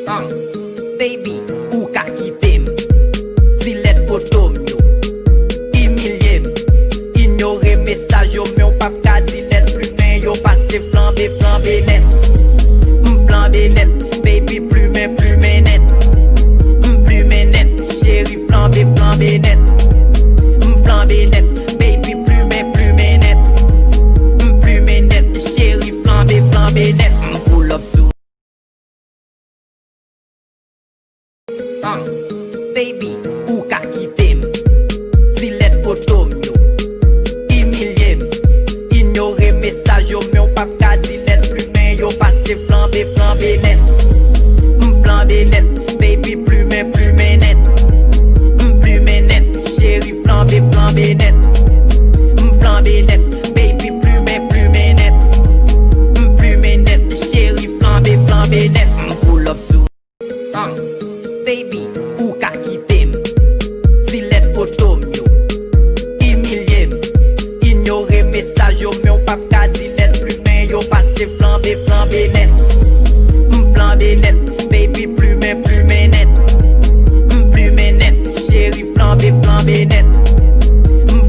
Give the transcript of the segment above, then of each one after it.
Baby, ou ka kitem, zilet fotom yo, imilyem, ignore mesaj yo, men ou pap ka zilet plumen yo, paske flambe net, flambe net, baby plumen net, plumen net, chéri flambe net, flambe net, baby plumen net, plumen net, chéri flambe net, pull up sou. Baby, ou ka kitem, zilet fotom yo, imilyem, ignore mesaj yo, men ou pap ka zilet plumen yo, paske flambe net, net, baby plumen net, plumen net, chéri flambe net, flambe net, baby plumen net, plumen net, chéri flambe net, pull up sou. Baby, ou ka kitem, zilet fotom yo, imilyem, ignore mesaj yo, men ou pap ka zilet plumen yo, paske flambe net, net, baby plumen net, plumen net, chéri flambe net,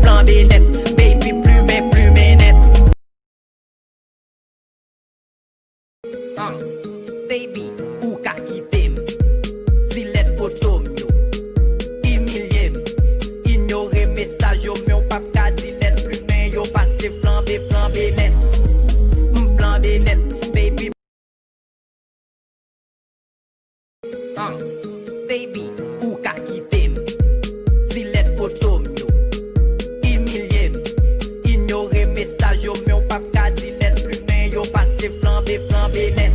flambe net, baby plumen net. Baby, ou ka kitem, zilet fotom yo, imilyem, ignore mesaj yo, men ou pap ka zilet plumen yo, paske flambe net, baby. Baby, ou ka kitem, zilet fotom yo, imilyem, ignore mesaj yo, men ou pap ka zilet plumen yo, paske flambe net,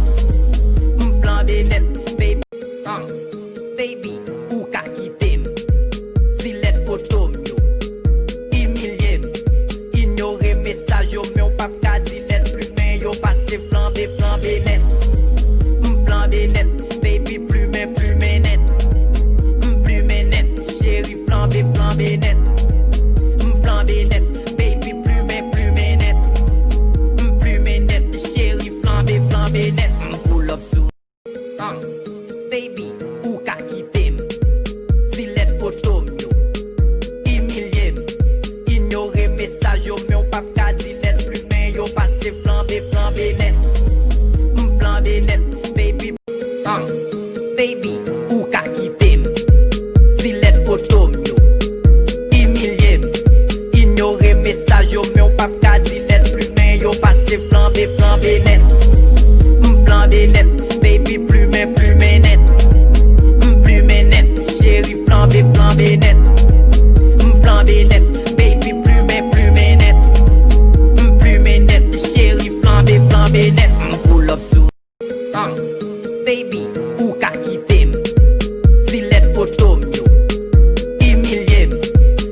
net, baby. Baby, ou ka kitem, zilet fotom yo, imilyem, ignore mesaj yo, men ou pap ka zilet plumen yo, paske flambe net, baby plumen net, plumen net, chéri flambe net, flambe net, baby plumen net, plumen net, chéri flambe net, pull up sou. Baby, ou ka kitem, zilet fotom yo, imilyem, ignore mesaj yo, men ou pap ka zilet plumen yo, paske flambe net, baby. Baby, ou ka kitem, zilet fotom yo, imilyem, ignore mesaj yo, men ou pap ka zilet plumen yo, paske flambe net, baby plumen net, plumen net, chéri flambe net, flambe net, baby plumen net, plumen net, chéri flambe net, pull up sou. Baby, ou ka kitem, zilet fotom yo, imilyem,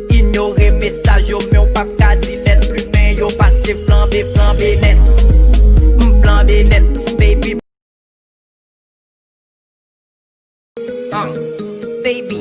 ignore mesaj yo, men ou pap ka zilet plumen yo, paske flambe net, baby. Baby,